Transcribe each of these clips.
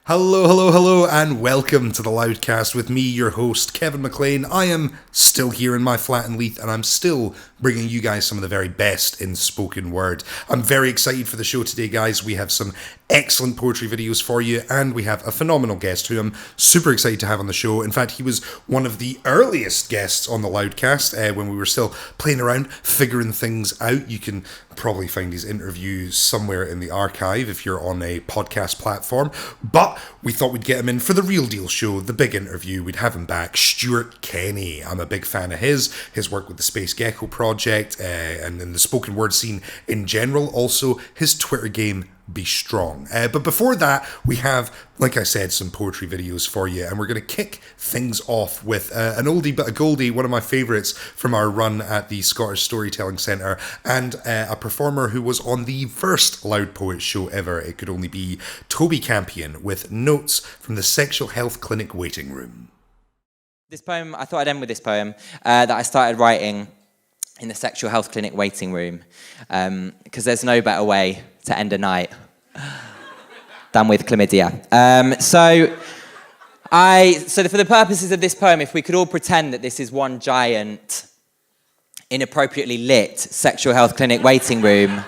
Hello, hello, hello, and welcome to the Loudcast with me, your host, Kevin McLean. I am still here in my flat in Leith, and I'm still bringing you guys some of the very best in spoken word. I'm very excited for the show today, guys. We have some excellent poetry videos for you, and we have a phenomenal guest who I'm super excited to have on the show. In fact, he was one of the earliest guests on the Loudcast when we were still playing around, figuring things out. You can probably find his interview somewhere in the archive if you're on a podcast platform, but we thought we'd get him in for the real deal show, the big interview. We'd have him back, Stuart Kenny. I'm a big fan of his work with the Space Gecko project, and in the spoken word scene in general, also his Twitter game, Be Strong. But before that, we have, like I said, some poetry videos for you, and we're going to kick things off with an oldie but a goldie, one of my favourites from our run at the Scottish Storytelling Centre, and a performer who was on the first Loud Poets show ever. It could only be Toby Campion with Notes from the Sexual Health Clinic Waiting Room. This poem, I thought I'd end with this poem that I started writing in the Sexual Health Clinic Waiting Room, because there's no better way to end a night than with chlamydia. So for the purposes of this poem, if we could all pretend that this is one giant, inappropriately lit sexual health clinic waiting room,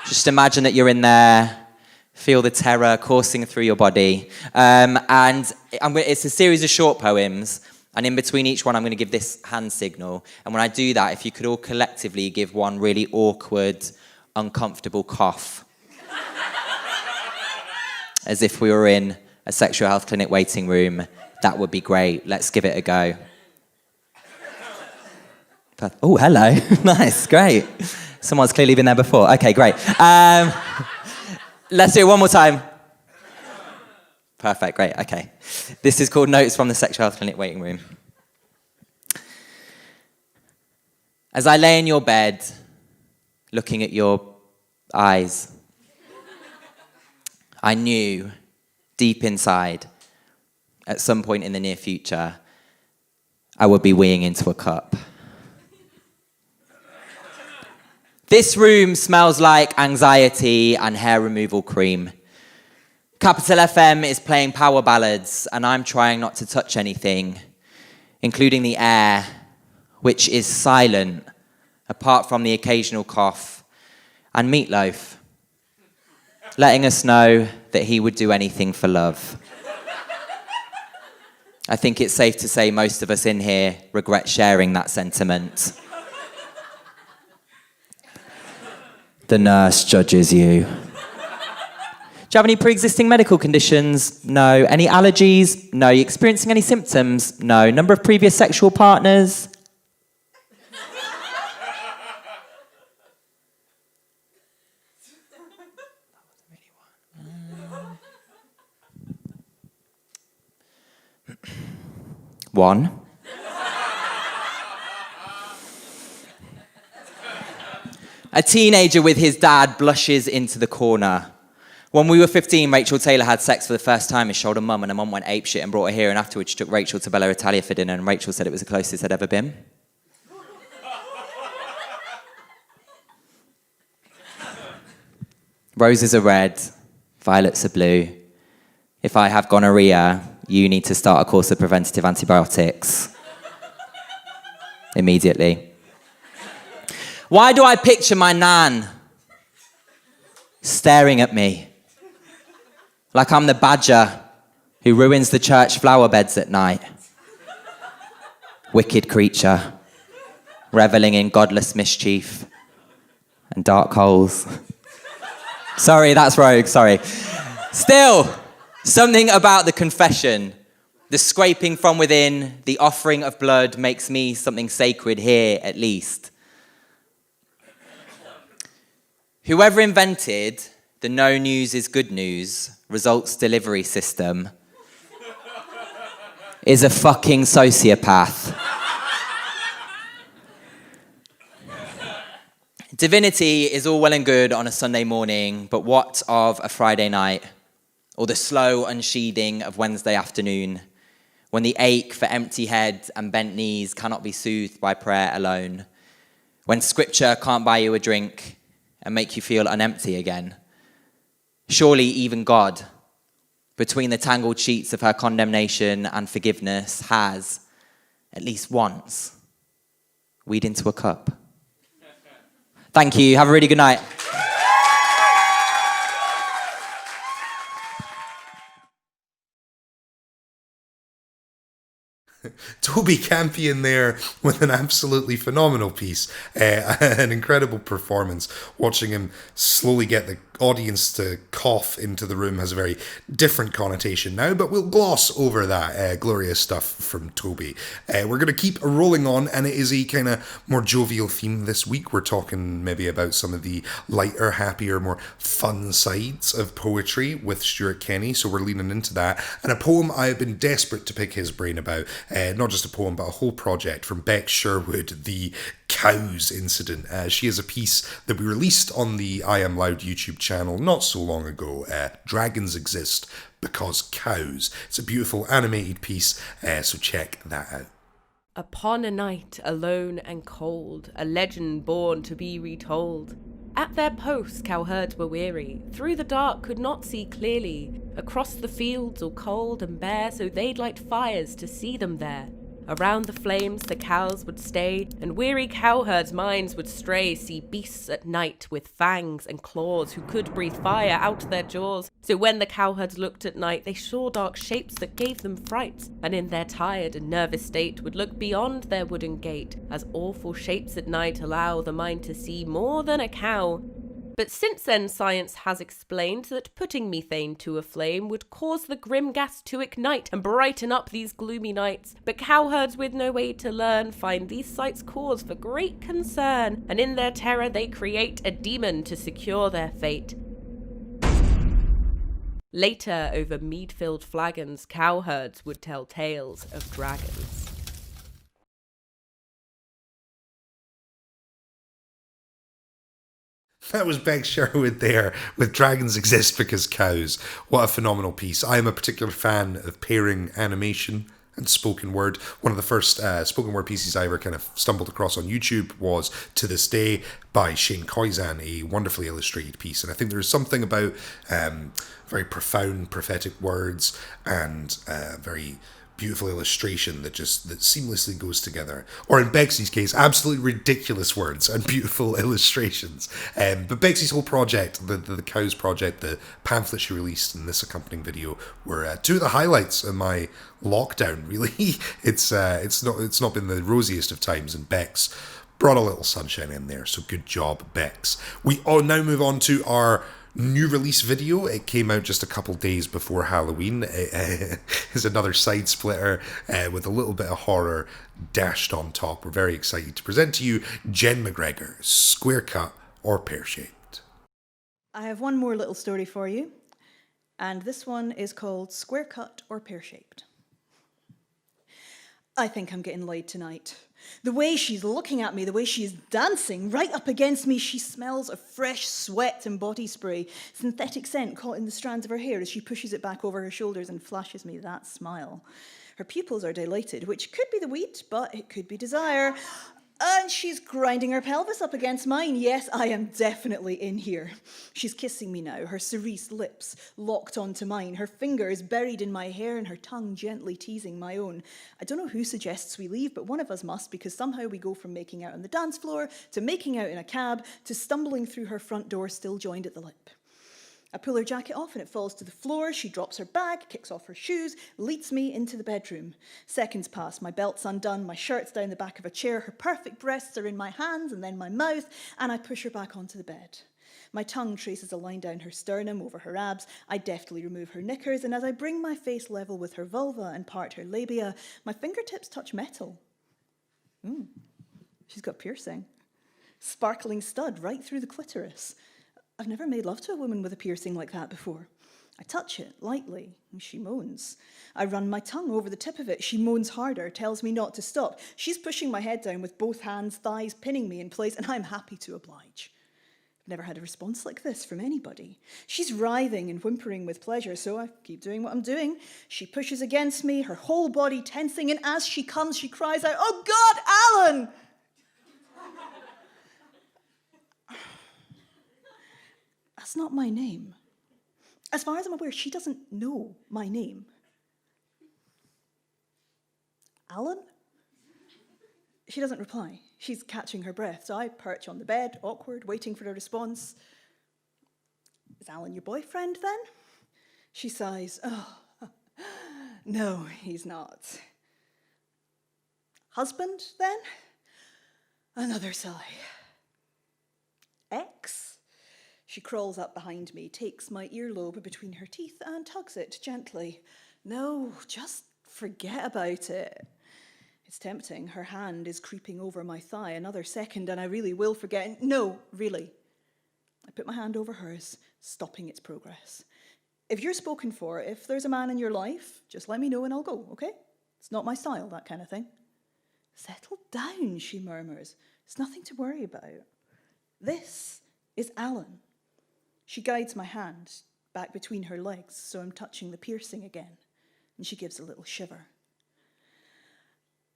just imagine that you're in there, feel the terror coursing through your body. It's a series of short poems, and in between each one, I'm going to give this hand signal. And when I do that, if you could all collectively give one really awkward, uncomfortable cough, as if we were in a sexual health clinic waiting room, that would be great. Let's give it a go. Oh, hello. Nice, great. Someone's clearly been there before. Okay, great. Let's do it one more time. Perfect, great, okay. This is called Notes from the Sexual Health Clinic Waiting Room. As I lay in your bed, looking at your eyes, I knew deep inside, at some point in the near future, I would be weeing into a cup. This room smells like anxiety and hair removal cream. Capital FM is playing power ballads, and I'm trying not to touch anything, including the air, which is silent, apart from the occasional cough, and Meatloaf, letting us know that he would do anything for love. I think it's safe to say most of us in here regret sharing that sentiment. The nurse judges you. Do you have any pre-existing medical conditions? No. Any allergies? No. You experiencing any symptoms? No. Number of previous sexual partners? One. A teenager with his dad blushes into the corner. When we were 15, Rachel Taylor had sex for the first time and showed her mum, and her mum went apeshit and brought her here, and afterwards she took Rachel to Bella Italia for dinner, and Rachel said it was the closest they'd ever been. Roses are red, violets are blue. If I have gonorrhea, you need to start a course of preventative antibiotics. Immediately. Why do I picture my nan staring at me like I'm the badger who ruins the church flower beds at night? Wicked creature, reveling in godless mischief and dark holes. Sorry, that's rogue, sorry. Still, something about the confession, the scraping from within, the offering of blood makes me something sacred here, at least. Whoever invented the no news is good news results delivery system is a fucking sociopath. Divinity is all well and good on a Sunday morning, but what of a Friday night? Or the slow unsheathing of Wednesday afternoon, when the ache for empty head and bent knees cannot be soothed by prayer alone, when scripture can't buy you a drink and make you feel unempty again. Surely even God between the tangled sheets of her condemnation and forgiveness has, at least once, weed into a cup. Thank you. Have a really good night. Toby Campion there with an absolutely phenomenal piece, an incredible performance. Watching him slowly get the audience to cough into the room has a very different connotation now, but we'll gloss over that glorious stuff from Toby. We're going to keep rolling on, and it is a kind of more jovial theme this week. We're talking maybe about some of the lighter, happier, more fun sides of poetry with Stuart Kenny, so we're leaning into that. And a poem I have been desperate to pick his brain about, not just a poem, but a whole project from Beck Sherwood, the cows incident. She has a piece that we released on the I Am Loud YouTube channel not so long ago. Dragons exist because cows. It's a beautiful animated piece, so check that out. Upon a night alone and cold, a legend born to be retold. At their posts cowherds were weary, through the dark could not see clearly, across the fields all cold and bare, so they'd light fires to see them there. Around the flames the cows would stay, and weary cowherds' minds would stray, see beasts at night with fangs and claws, who could breathe fire out their jaws. So when the cowherds looked at night, they saw dark shapes that gave them fright, and in their tired and nervous state would look beyond their wooden gate, as awful shapes at night allow the mind to see more than a cow. But since then science has explained that putting methane to a flame would cause the grim gas to ignite and brighten up these gloomy nights. But cowherds with no way to learn find these sights cause for great concern, and in their terror they create a demon to secure their fate. Later, over mead-filled flagons, cowherds would tell tales of dragons. That was Beck Sherwood there with Dragons Exist Because Cows. What a phenomenal piece. I am a particular fan of pairing animation and spoken word. One of the first spoken word pieces I ever kind of stumbled across on YouTube was To This Day by Shane Koizan, a wonderfully illustrated piece. And I think there's something about very profound prophetic words and very beautiful illustration that seamlessly goes together. Or in Bexy's case, absolutely ridiculous words and beautiful illustrations. But Bexy's whole project, the Cows project, the pamphlet she released in this accompanying video were two of the highlights of my lockdown, really. It's not been the rosiest of times, and Bex brought a little sunshine in there, so good job, Bex. We now move on to our new release video. It came out just a couple days before Halloween. It is another side splitter with a little bit of horror dashed on top. We're very excited to present to you Jen McGregor, Square Cut or Pear Shaped. I have one more little story for you, and this one is called Square Cut or Pear Shaped. I think I'm getting laid tonight. The way she's looking at me, the way she's dancing right up against me, she smells of fresh sweat and body spray, synthetic scent caught in the strands of her hair as she pushes it back over her shoulders and flashes me that smile. Her pupils are dilated, which could be the weed, but it could be desire. And she's grinding her pelvis up against mine. Yes, I am definitely in here. She's kissing me now, her cerise lips locked onto mine, her fingers buried in my hair and her tongue gently teasing my own. I don't know who suggests we leave, but one of us must, because somehow we go from making out on the dance floor to making out in a cab to stumbling through her front door still joined at the lip. I pull her jacket off and it falls to the floor. She drops her bag, kicks off her shoes, leads me into the bedroom. Seconds pass, my belt's undone, my shirt's down the back of a chair, her perfect breasts are in my hands and then my mouth, and I push her back onto the bed. My tongue traces a line down her sternum, over her abs. I deftly remove her knickers, and as I bring my face level with her vulva and part her labia, my fingertips touch metal. She's got piercing. Sparkling stud right through the clitoris. I've never made love to a woman with a piercing like that before. I touch it lightly, and she moans. I run my tongue over the tip of it. She moans harder, tells me not to stop. She's pushing my head down with both hands, thighs pinning me in place, and I'm happy to oblige. I've never had a response like this from anybody. She's writhing and whimpering with pleasure, so I keep doing what I'm doing. She pushes against me, her whole body tensing, and as she comes, she cries out, "Oh God, Alan!" That's not my name. As far as I'm aware, she doesn't know my name. Alan? She doesn't reply. She's catching her breath, so I perch on the bed, awkward, waiting for a response. Is Alan your boyfriend, then? She sighs. Oh, no, he's not. Husband, then? Another sigh. Ex? She crawls up behind me, takes my earlobe between her teeth and tugs it gently. No, just forget about it. It's tempting. Her hand is creeping over my thigh. Another second and I really will forget. No, really. I put my hand over hers, stopping its progress. If you're spoken for, if there's a man in your life, just let me know and I'll go, okay? It's not my style, that kind of thing. Settle down, she murmurs. It's nothing to worry about. This is Alan. She guides my hand back between her legs, so I'm touching the piercing again, and she gives a little shiver.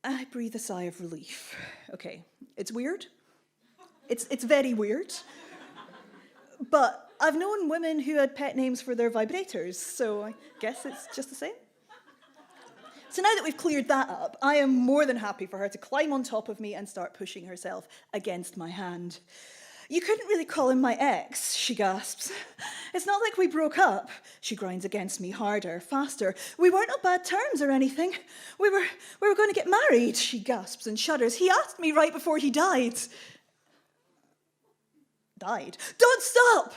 I breathe a sigh of relief. Okay, it's weird. It's very weird. But I've known women who had pet names for their vibrators, so I guess it's just the same. So now that we've cleared that up, I am more than happy for her to climb on top of me and start pushing herself against my hand. You couldn't really call him my ex, she gasps. It's not like we broke up. She grinds against me harder, faster. We weren't on bad terms or anything. We were going to get married, she gasps and shudders. He asked me right before he died. Died? Don't stop!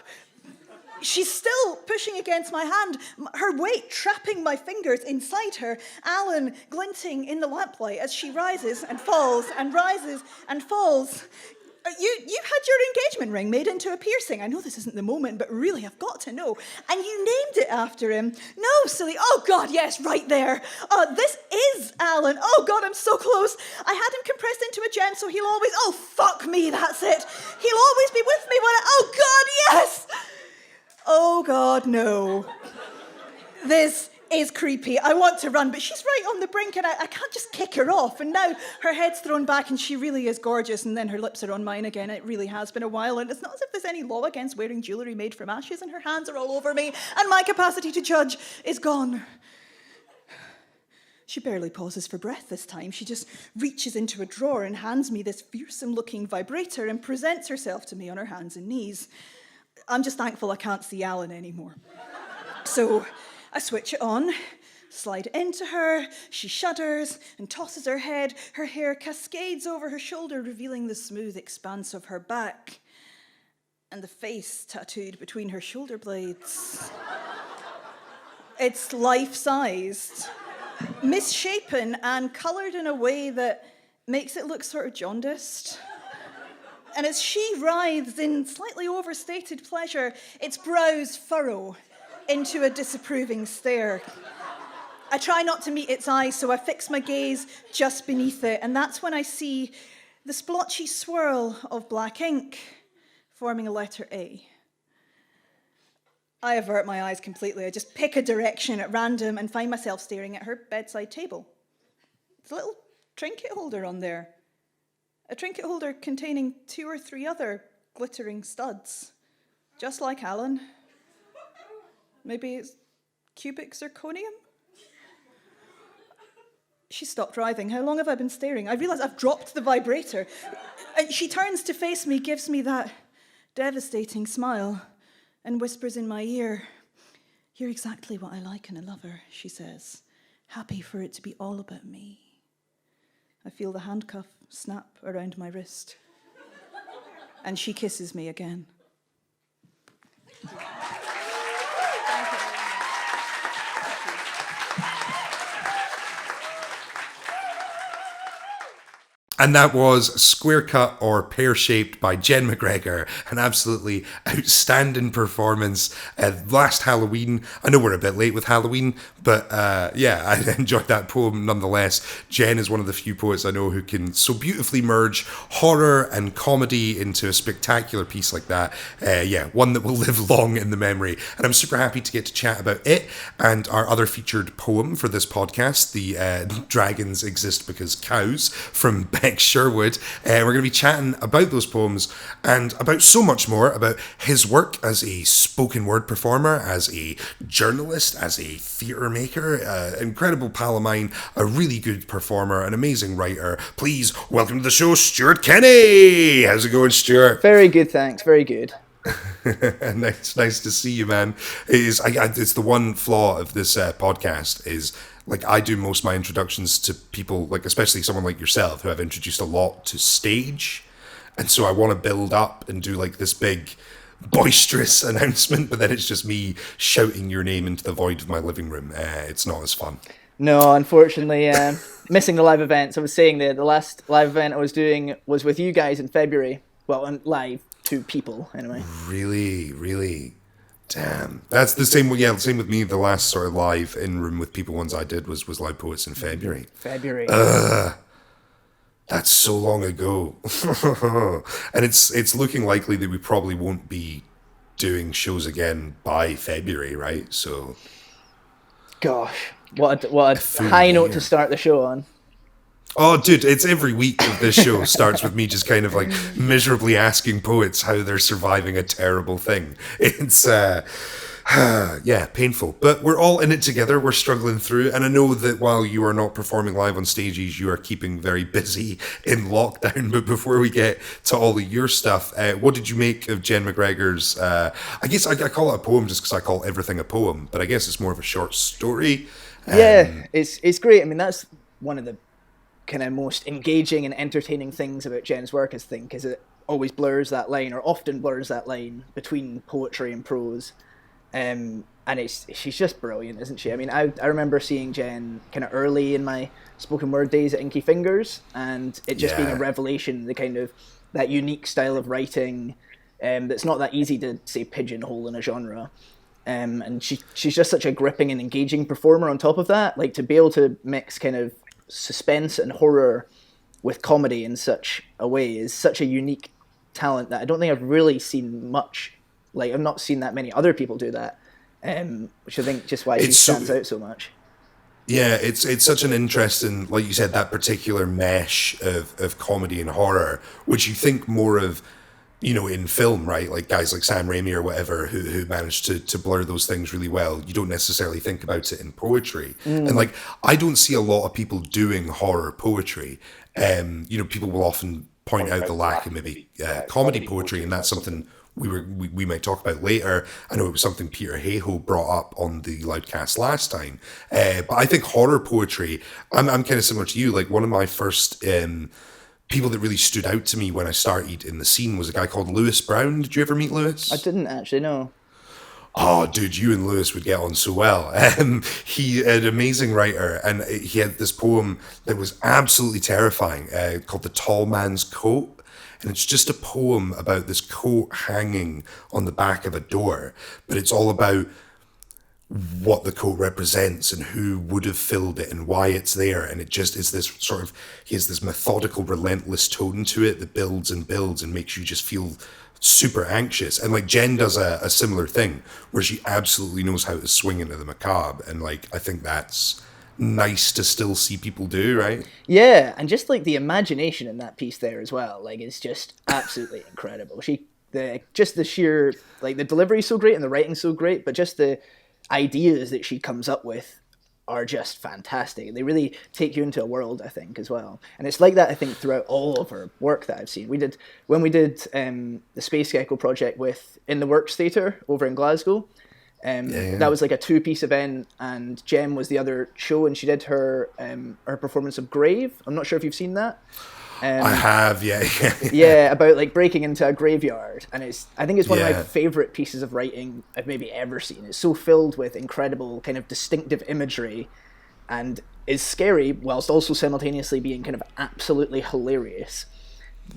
She's still pushing against my hand, her weight trapping my fingers inside her, Alan glinting in the lamplight as she rises and falls and rises and falls. You've had your engagement ring made into a piercing. I know this isn't the moment, but really, I've got to know. And you named it after him. No, silly. Oh, God, yes, right there. This is Alan. Oh, God, I'm so close. I had him compressed into a gem, so he'll always... Oh, fuck me, that's it. He'll always be with me when I... Oh, God, yes! Oh, God, no. This is creepy. I want to run, but she's right on the brink and I can't just kick her off. And now her head's thrown back and she really is gorgeous and then her lips are on mine again. It really has been a while and it's not as if there's any law against wearing jewellery made from ashes and her hands are all over me and my capacity to judge is gone. She barely pauses for breath this time. She just reaches into a drawer and hands me this fearsome-looking vibrator and presents herself to me on her hands and knees. I'm just thankful I can't see Alan anymore. So I switch it on, slide it into her, she shudders and tosses her head. Her hair cascades over her shoulder, revealing the smooth expanse of her back and the face tattooed between her shoulder blades. It's life-sized, misshapen and coloured in a way that makes it look sort of jaundiced. And as she writhes in slightly overstated pleasure, its brows furrow into a disapproving stare. I try not to meet its eyes, so I fix my gaze just beneath it, and that's when I see the splotchy swirl of black ink forming a letter A. I avert my eyes completely. I just pick a direction at random and find myself staring at her bedside table. There's a little trinket holder on there. A trinket holder containing 2 or 3 other glittering studs, just like Alan. Maybe it's cubic zirconium? She stopped writhing. How long have I been staring? I realise I've dropped the vibrator. And she turns to face me, gives me that devastating smile, and whispers in my ear, "You're exactly what I like in a lover," she says, happy for it to be all about me. I feel the handcuff snap around my wrist. And she kisses me again. And that was Square Cut or Pear Shaped by Jen McGregor. An absolutely outstanding performance. Last Halloween, I know we're a bit late with Halloween, but yeah, I enjoyed that poem nonetheless. Jen is one of the few poets I know who can so beautifully merge horror and comedy into a spectacular piece like that. Yeah, one that will live long in the memory. And I'm super happy to get to chat about it and our other featured poem for this podcast, the Dragons Exist Because Cows, from Ben next Sherwood. We're going to be chatting about those poems and about so much more, about his work as a spoken word performer, as a journalist, as a theatre maker, incredible pal of mine, a really good performer, an amazing writer. Please welcome to the show, Stuart Kenny. How's it going, Stuart? Very good, thanks. Very good. Nice to see you, man. It's the one flaw of this podcast is, like, I do most of my introductions to people, like especially someone like yourself, who I've introduced a lot to stage, and so I want to build up and do like this big boisterous announcement, but then it's just me shouting your name into the void of my living room. It's not as fun. No, unfortunately, missing the live events. I was saying that the last live event I was doing was with you guys in February. Well, on live to people, anyway. Really? Damn. That's the same. Yeah, same with me. The last sort of live in room with people ones I did was Loud Poets in February. That's so long ago. And it's looking likely that we probably won't be doing shows again by February, right? So, gosh, what a high note to start the show on. Oh, dude, it's every week of this show starts with me just kind of like miserably asking poets how they're surviving a terrible thing. It's, yeah, painful. But we're all in it together. We're struggling through. And I know that while you are not performing live on stages, you are keeping very busy in lockdown. But before we get to all of your stuff, what did you make of Jen McGregor's, I guess I call it a poem just because I call everything a poem, but I guess it's more of a short story. Yeah, it's great. I mean, that's one of the kind of most engaging and entertaining things about Jen's work, I think, because it always blurs that line, or often blurs that line between poetry and prose. And she's just brilliant, isn't she? I mean, I remember seeing Jen kind of early in my spoken word days at Inky Fingers, and it just being a revelation, the kind of that unique style of writing that's not that easy to, say, pigeonhole in a genre. And she's just such a gripping and engaging performer on top of that. Like, to be able to mix kind of suspense and horror with comedy in such a way is such a unique talent that I don't think I've really seen much. Like, I've not seen that many other people do that, which I think just why she stands out so much. Yeah, it's such an interesting, like you said, that particular mesh of comedy and horror, which you think more of, you know, in film, right? Like guys like Sam Raimi or whatever who managed to blur those things really well. You don't necessarily think about it in poetry. And like, I don't see a lot of people doing horror poetry. You know, people will often point out the lack of maybe comedy poetry, and that's something we might talk about later. I know it was something Peter Hayhoe brought up on the Loudcast last time. But I think horror poetry, I'm kind of similar to you. Like, one of my first people that really stood out to me when I started in the scene was a guy called Lewis Brown. Did you ever meet Lewis? I didn't actually, no. Oh, dude, you and Lewis would get on so well. He an amazing writer, and he had this poem that was absolutely terrifying called The Tall Man's Coat. And it's just a poem about this coat hanging on the back of a door, but it's all about what the coat represents and who would have filled it and why it's there. And it just is this sort of, he has this methodical, relentless tone to it that builds and builds and makes you just feel super anxious. And like, Jen does a similar thing where she absolutely knows how to swing into the macabre. And like, I think that's nice to still see people do, right? Yeah, and just like the imagination in that piece there as well, like, it's just absolutely incredible. The sheer, like, the delivery is so great and the writing's so great, but just the ideas that she comes up with are just fantastic. They really take you into a world, I think, as well. And it's like that, I think, throughout all of her work that I've seen. When we did the Space Gecko project with In the Works Theatre over in Glasgow, that was like a 2-piece event, and Jem was the other show, and she did her performance of Grave. I'm not sure if you've seen that. I have, yeah. Yeah, about like breaking into a graveyard, and I think it's one of my favorite pieces of writing I've maybe ever seen. It's so filled with incredible kind of distinctive imagery, and is scary whilst also simultaneously being kind of absolutely hilarious,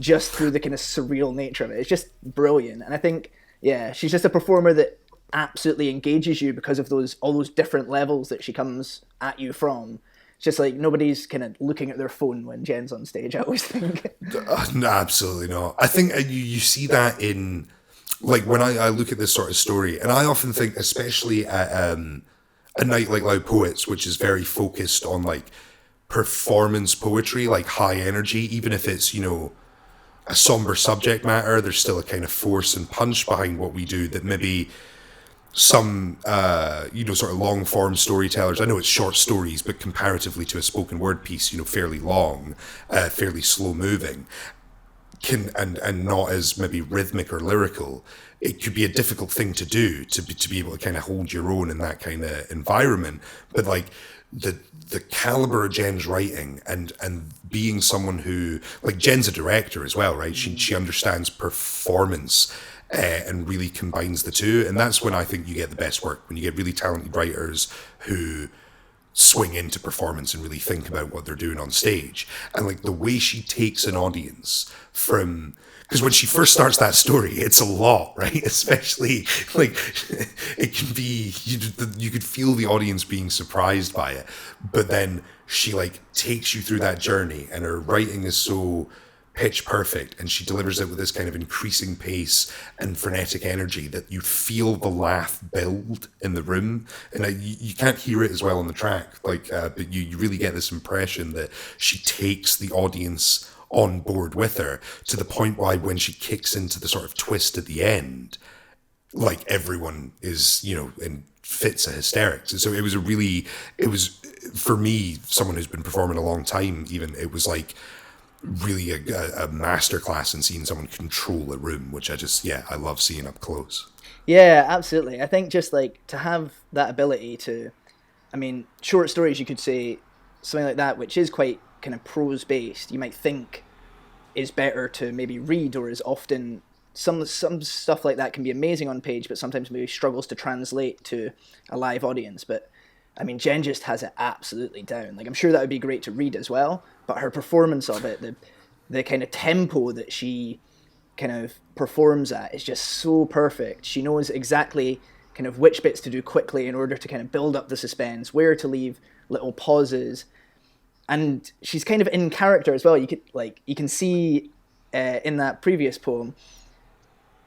just through the kind of surreal nature of it. It's just brilliant, and I think she's just a performer that absolutely engages you because of all those different levels that she comes at you from. It's just like nobody's kind of looking at their phone when Jen's on stage, I always think. No, absolutely not. I think you see that in, like, when I look at this sort of story, and I often think, especially at a night like Loud Poets, which is very focused on like performance poetry, like high energy, even if it's, a somber subject matter, there's still a kind of force and punch behind what we do that maybe some, sort of long form storytellers, I know it's short stories, but comparatively to a spoken word piece, fairly long, fairly slow moving, and not as maybe rhythmic or lyrical, it could be a difficult thing to do, to be able to kind of hold your own in that kind of environment. But like the caliber of Jen's writing and being someone who, like, Jen's a director as well, right? She understands performance and really combines the two. And that's when I think you get the best work, when you get really talented writers who swing into performance and really think about what they're doing on stage. And like the way she takes an audience from, because when she first starts that story, it's a lot, right? Especially like it can be, you could feel the audience being surprised by it, but then she like takes you through that journey, and her writing is so pitch perfect, and she delivers it with this kind of increasing pace and frenetic energy that you feel the laugh build in the room. And you can't hear it as well on the track, like, but you really get this impression that she takes the audience on board with her, to the point why when she kicks into the sort of twist at the end, like everyone is, in fits of hysterics. And so it was for me, someone who's been performing a long time, even, it was like really a masterclass in seeing someone control a room, which I love seeing up close. Yeah, absolutely. I think just like to have that ability to, short stories, you could say something like that, which is quite kind of prose based, you might think is better to maybe read, or is often some stuff like that can be amazing on page, but sometimes maybe struggles to translate to a live audience. But Jen just has it absolutely down. Like, I'm sure that would be great to read as well, but her performance of it, the kind of tempo that she kind of performs at is just so perfect. She knows exactly kind of which bits to do quickly in order to kind of build up the suspense, where to leave little pauses. And she's kind of in character as well. You can see in that previous poem,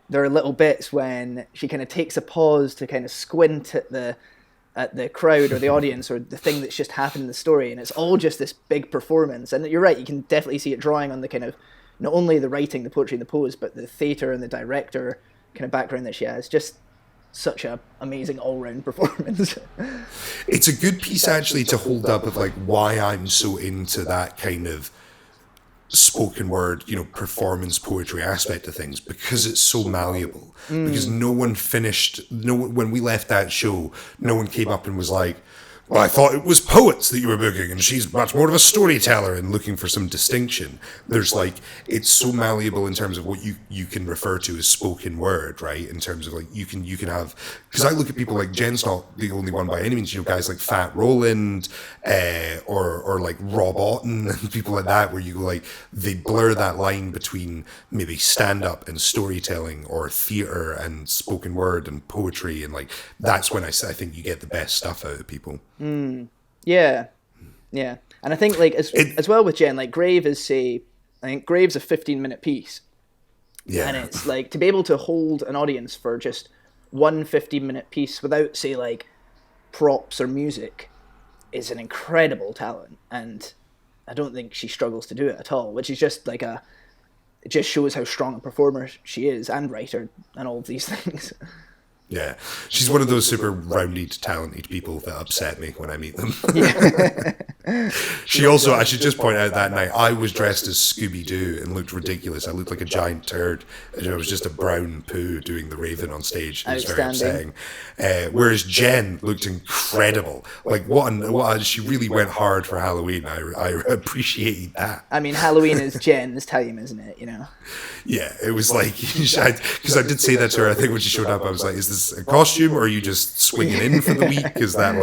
there are little bits when she kind of takes a pause to kind of squint at the crowd or the audience or the thing that's just happened in the story, and it's all just this big performance. And you're right, you can definitely see it drawing on the kind of not only the writing, the poetry, and the prose, but the theatre and the director kind of background that she has. Just such a amazing all-round performance. It's a good piece actually to hold up of like why I'm so into that kind of spoken word, performance poetry aspect of things, because it's so malleable. Because when we left that show, no one came up and was like, well, I thought it was poets that you were booking, and she's much more of a storyteller and looking for some distinction. There's like, it's so malleable in terms of what you can refer to as spoken word, right? In terms of like, you can have, because I look at people like, Jen's not the only one by any means, guys like Fat Roland, or like Rob Otten and people like that, where you go like, they blur that line between maybe stand-up and storytelling, or theatre and spoken word and poetry, and like, that's when I think you get the best stuff out of people. Yeah. And I think like as well with Jen, like Grave's a 15-minute piece. Yeah. And it's like to be able to hold an audience for just one 15-minute piece without, say, like props or music is an incredible talent. And I don't think she struggles to do it at all, which is just like it just shows how strong a performer she is, and writer, and all of these things. Yeah, she's one of those super rounded, talented people that upset me when I meet them. She also, I should just point out, that night I was dressed as Scooby-Doo and looked ridiculous. I looked like a giant turd, and I was just a brown poo doing the Raven on stage. It was very upsetting. Whereas Jen looked incredible. Like she really went hard for Halloween. I appreciated that. Halloween is Jen's time, isn't it? Yeah, it was like, because I did say that to her. I think when she showed up, I was like, "Is this a costume, or are you just swinging in for the week?" Because that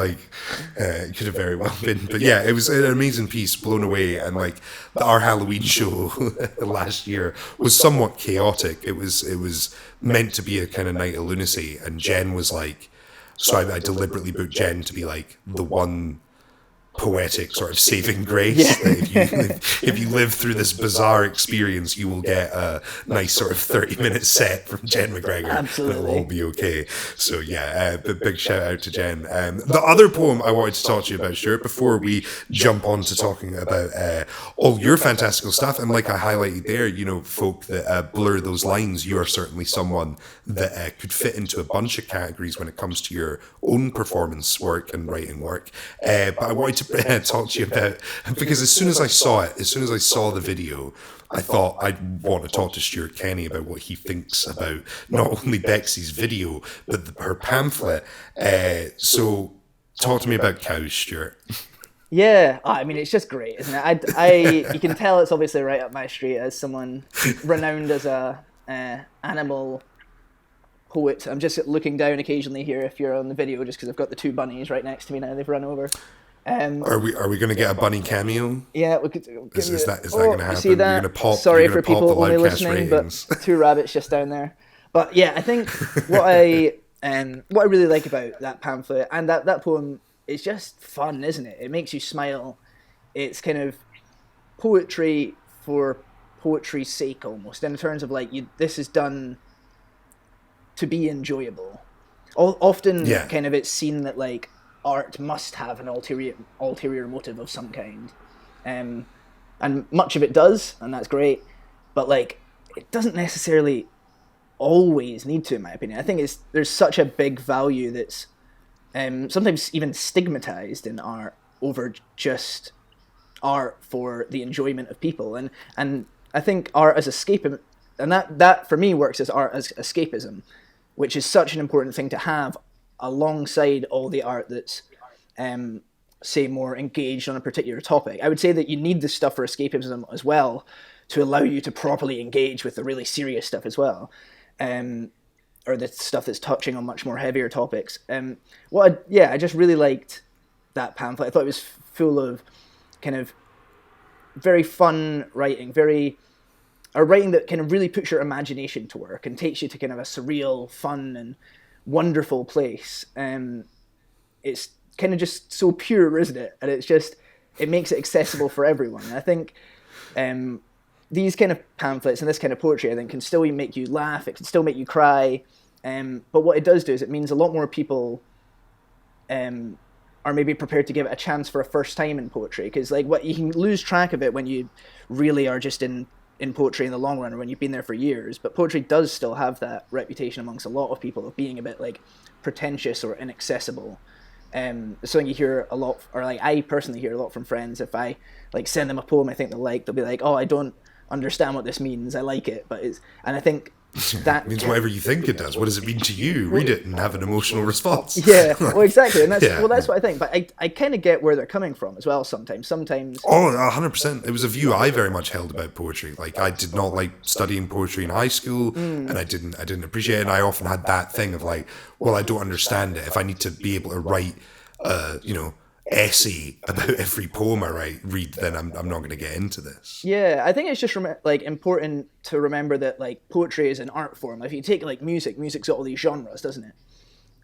it could have very well been. But yeah, it was an amazing piece, blown away. And like our Halloween show last year was somewhat chaotic. It was meant to be a kind of night of lunacy, and Jen was like, so I deliberately booked Jen to be like the one poetic sort of saving grace. That if you live through this bizarre experience, you will get a nice sort of 30-minute set from Jen McGregor. Absolutely. That'll all be okay. So yeah, big shout out to Jen. The other poem I wanted to talk to you about, Stuart, before we jump on to talking about all your fantastical stuff, and like I highlighted there, you know, folk that blur those lines, you are certainly someone that could fit into a bunch of categories when it comes to your own performance work and writing work. But I wanted to talk to you about, because as soon as I saw the video, I thought I'd want to talk to Stuart Kenny about what he thinks about not only Bexy's video, but her pamphlet. So talk to me about cows, Stuart. Yeah, I mean, it's just great, isn't it? You can tell it's obviously right up my street as someone renowned as a animal poet. I'm just looking down occasionally here if you're on the video, just because I've got the two bunnies right next to me now. They've run over. Are we going to get a bunny cameo? Yeah, we could. Is that going to happen? See that? You're going to pop. Sorry for pop people the only Loudcast listening, ratings. but two rabbits just down there. But yeah, I think what I really like about that pamphlet and that poem is just fun, isn't it? It makes you smile. It's kind of poetry for poetry's sake, almost, in terms of like this is done to be enjoyable. Often, kind of, it's seen that like art must have an ulterior motive of some kind, and much of it does, and that's great. But like, it doesn't necessarily always need to, in my opinion. I think there's such a big value that's sometimes even stigmatized in art over just art for the enjoyment of people, and I think art as escapism, and that for me works as art as escapism, which is such an important thing to have alongside all the art that's, say, more engaged on a particular topic. I would say that you need this stuff for escapism as well to allow you to properly engage with the really serious stuff as well, or the stuff that's touching on much more heavier topics. I just really liked that pamphlet. I thought it was full of kind of very fun writing, a writing that kind of really puts your imagination to work and takes you to kind of a surreal, fun, and wonderful place. It's kind of just so pure, isn't it? And it makes it accessible for everyone. And I think these kind of pamphlets and this kind of poetry, I think, can still make you laugh. It can still make you cry. But what it does do is it means a lot more people are maybe prepared to give it a chance for a first time in poetry. Because like, you can lose track of it when you really are just in poetry in the long run, or when you've been there for years. But poetry does still have that reputation amongst a lot of people of being a bit like pretentious or inaccessible. Something you hear a lot, or like I personally hear a lot from friends. If I like send them a poem I think they'll be like, oh, I don't understand what this means, I like it, and I think that it means whatever you think it does. What does it mean to you? Read it and have an emotional response. Yeah, well, exactly, and that's what I think. But I kind of get where they're coming from as well. Sometimes. Oh, 100%. It was a view I very much held about poetry. Like, I did not like studying poetry in high school, and I didn't appreciate it. And I often had that thing of like, well, I don't understand it. If I need to be able to write, essay about every poem I read, then I'm not going to get into this. Yeah, I think it's just important to remember that like poetry is an art form. If you take like music's got all these genres, doesn't it?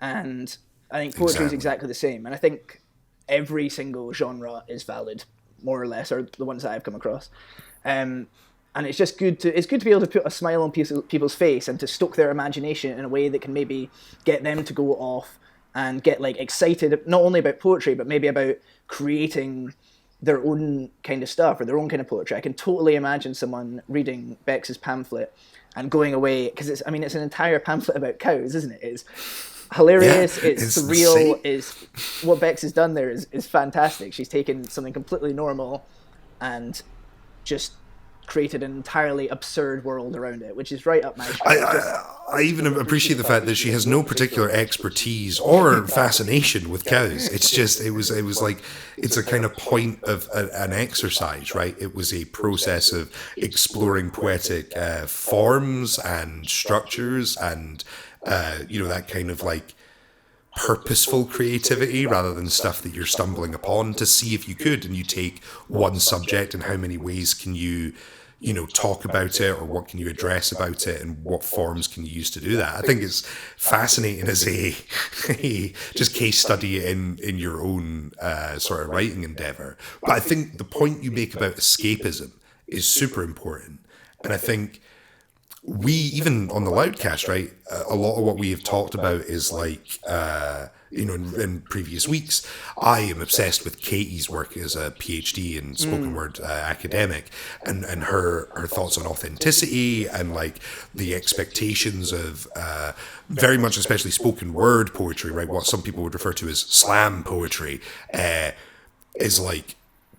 And I think poetry is exactly the same. And I think every single genre is valid, more or less, or the ones that I've come across. And it's just good to be able to put a smile on people's face and to stoke their imagination in a way that can maybe get them to go off and get like excited not only about poetry but maybe about creating their own kind of stuff or their own kind of poetry. I can totally imagine someone reading Bex's pamphlet and going away, because it's an entire pamphlet about cows, isn't it? It's hilarious, it's surreal. Is what Bex has done there is fantastic. She's taken something completely normal and just created an entirely absurd world around it, which is right up my street. I even appreciate the fact that she has no particular expertise or fascination with cows. It's just, it was like, it's a kind of point of an exercise, right? It was a process of exploring poetic forms and structures and, that kind of like purposeful creativity rather than stuff that you're stumbling upon to see if you could, and you take one subject and how many ways can you talk about it, or what can you address about it, and what forms can you use to do that? I think it's fascinating as a just case study in your own sort of writing endeavor. But I think the point you make about escapism is super important. And I think we, even on the Loudcast, right, a lot of what we have talked about is like, in previous weeks, I am obsessed with Katie's work as a PhD in spoken word academic, and her thoughts on authenticity and like the expectations of very much, especially spoken word poetry, right? What some people would refer to as slam poetry is like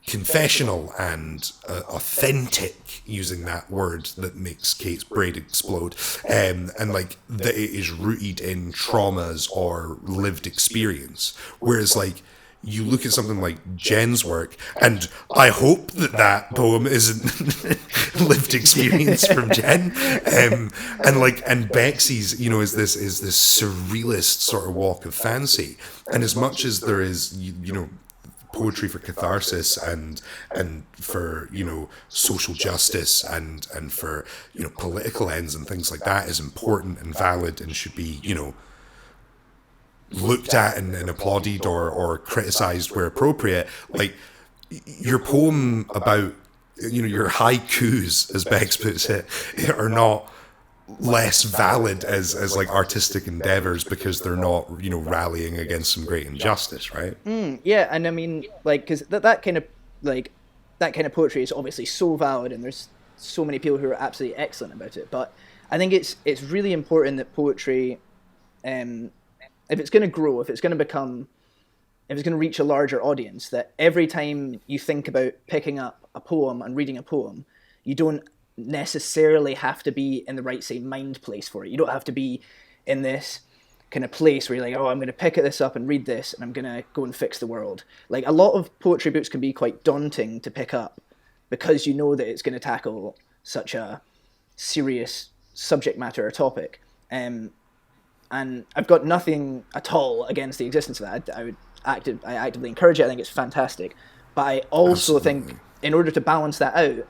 confessional and authentic, using that word that makes Kate's brain explode, and like that it is rooted in traumas or lived experience. Whereas like you look at something like Jen's work, and I hope that poem isn't lived experience from Jen, and Bexy's, is this surrealist sort of walk of fancy. And as much as there is, poetry for catharsis and for social justice and for political ends and things like that is important and valid and should be looked at and applauded or criticized where appropriate. Like your poem about your haikus, as Bex puts it, are not less valid as like artistic endeavors because they're not rallying against some great injustice, right? Yeah, and I mean, like, because that kind of poetry is obviously so valid, and there's so many people who are absolutely excellent about it. But I think it's really important that poetry, if it's going to grow, if it's going to reach a larger audience, that every time you think about picking up a poem and reading a poem, you don't necessarily have to be in the right, say, mind place for it. You don't have to be in this kind of place where you're like, oh, I'm going to pick this up and read this and I'm going to go and fix the world. Like, a lot of poetry books can be quite daunting to pick up because you know that it's going to tackle such a serious subject matter or topic. And I've got nothing at all against the existence of that. I actively encourage it. I think it's fantastic. But I also think in order to balance that out,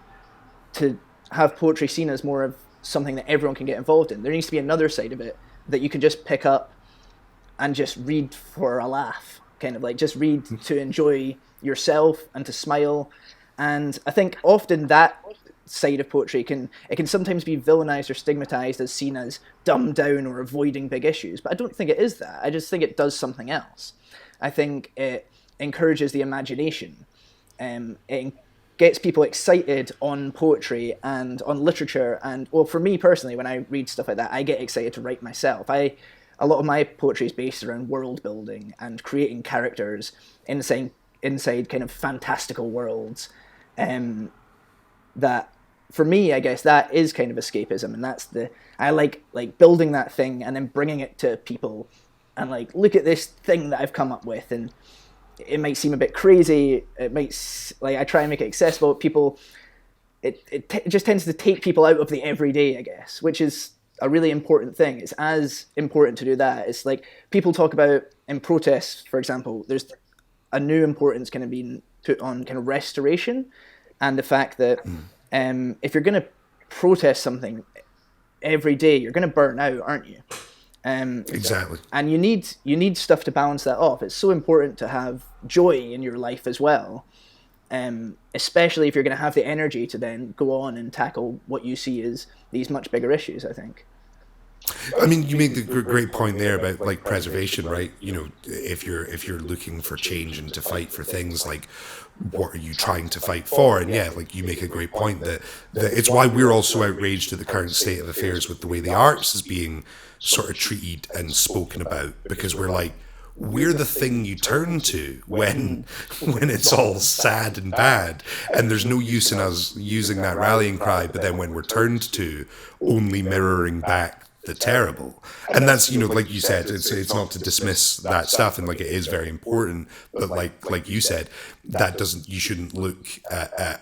to have poetry seen as more of something that everyone can get involved in, there needs to be another side of it that you can just pick up and just read for a laugh, kind of like just read to enjoy yourself and to smile. And I think often that side of poetry can sometimes be villainized or stigmatized as seen as dumbed down or avoiding big issues, but I don't think it is that. I just think it does something else. I think it encourages the imagination. It gets people excited on poetry and on literature, and well, for me personally, when I read stuff like that, I get excited to write myself. A lot of my poetry is based around world building and creating characters inside kind of fantastical worlds. That for me, I guess that is kind of escapism, and I like building that thing and then bringing it to people and like, look at this thing that I've come up with. And it might seem a bit crazy. It might, like, I try and make it accessible. People, it just tends to take people out of the everyday, I guess, which is a really important thing. It's as important to do that. It's like people talk about in protests, for example, there's a new importance kind of being put on kind of restoration, and the fact that if you're going to protest something every day, you're going to burn out, aren't you? Exactly. And you need stuff to balance that off. It's so important to have joy in your life as well, especially if you're going to have the energy to then go on and tackle what you see as these much bigger issues, I think. I mean, you make the great point there about like preservation, right? If you're looking for change and to fight for things, like, what are you trying to fight for? And yeah, like, you make a great point that it's why we're all so outraged at the current state of affairs with the way the arts is being sort of treated and spoken about, because we're the thing you turn to when it's all sad and bad, and there's no use in us using that rallying cry, but then when we're turned to, only mirroring back the terrible. And that's, like you said, it's not to dismiss that stuff, and like, it is very important, but like you said, you shouldn't look at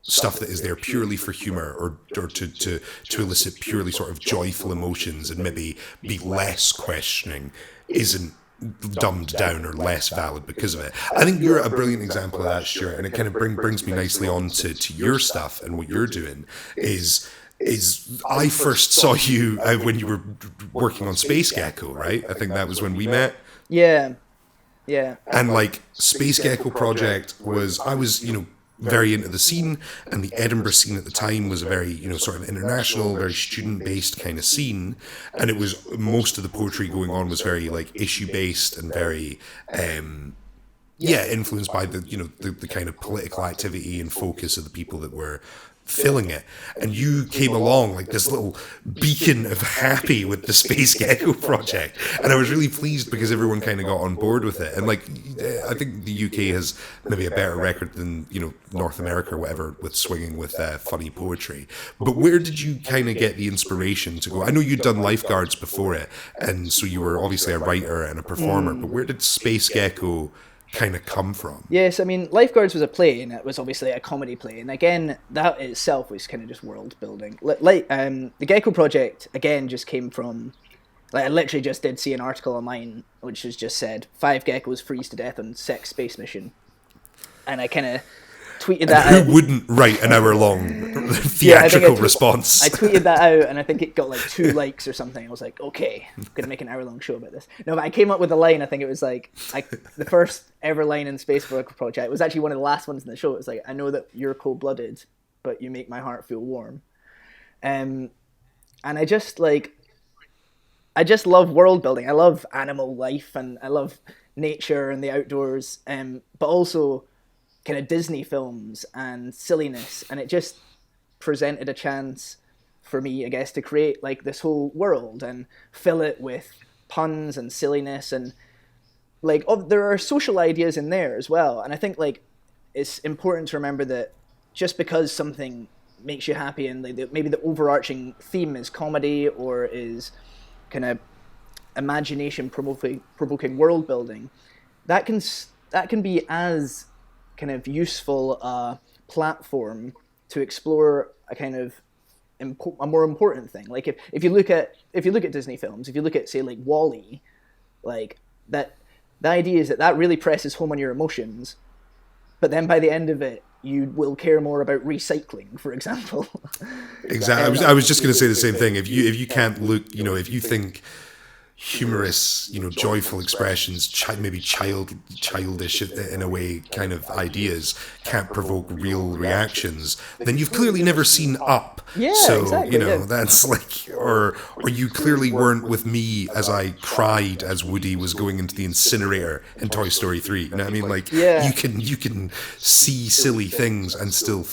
stuff that is there purely for humor or to elicit purely sort of joyful emotions and maybe be less questioning isn't dumbed down or less valid because of it. I think you're a brilliant example of that, Stuart, and it kind of brings me nicely on to your stuff and what you're doing is I first saw you when you were working on Space Gecko, right? I think that was when we met. Yeah. And like Space Gecko Project I was, very into the scene, and the Edinburgh scene at the time was a very, sort of international, very student-based kind of scene, and it was, most of the poetry going on was very like issue-based and very, influenced by the kind of political activity and focus of the people that were filling it. And you came along like this little beacon of happy with the Space Gecko project, and I was really pleased because everyone kind of got on board with it. And like, I think the UK has maybe a better record than North America or whatever with swinging with funny poetry. But where did you kind of get the inspiration to go? I know you'd done Lifeguards before it, and so you were obviously a writer and a performer, but where did Space Gecko kind of come from? Yes, I mean, Lifeguards was a play, and it was obviously a comedy play, and again, that itself was kind of just world building. The Gecko project again just came from, like, I literally just did see an article online which was just said 5 geckos freeze to death on sex space mission, and I kind of tweeted that out. Who wouldn't write an hour-long theatrical response? I tweeted that out, and I think it got like 2 likes or something. I was like, okay, I'm going to make an hour-long show about this. No, but I came up with a line, I think it was like, the first ever line in Space Gecko Project, it was actually one of the last ones in the show. It was like, I know that you're cold-blooded, but you make my heart feel warm. And I just love world building. I love animal life, and I love nature and the outdoors, but also kind of Disney films and silliness, and it just presented a chance for me, I guess, to create like this whole world and fill it with puns and silliness, and like there are social ideas in there as well. And I think like it's important to remember that just because something makes you happy and like, maybe the overarching theme is comedy or is kind of imagination provoking world building, that can be as kind of useful platform to explore a kind of a more important thing. Like if you look at Disney films, if you look at say like WALL-E, like that, the idea is that really presses home on your emotions, but then by the end of it you will care more about recycling, for example. Exactly. I was just going to say the same thing. If you can't look, if you think humorous, joyful expressions, maybe childish in a way kind of ideas can't provoke real reactions, then you've clearly never seen Up. Yeah, so exactly, that's like, or you clearly weren't with me as I cried as Woody was going into the incinerator in Toy Story 3. You know what I mean? Like, you can see silly things and still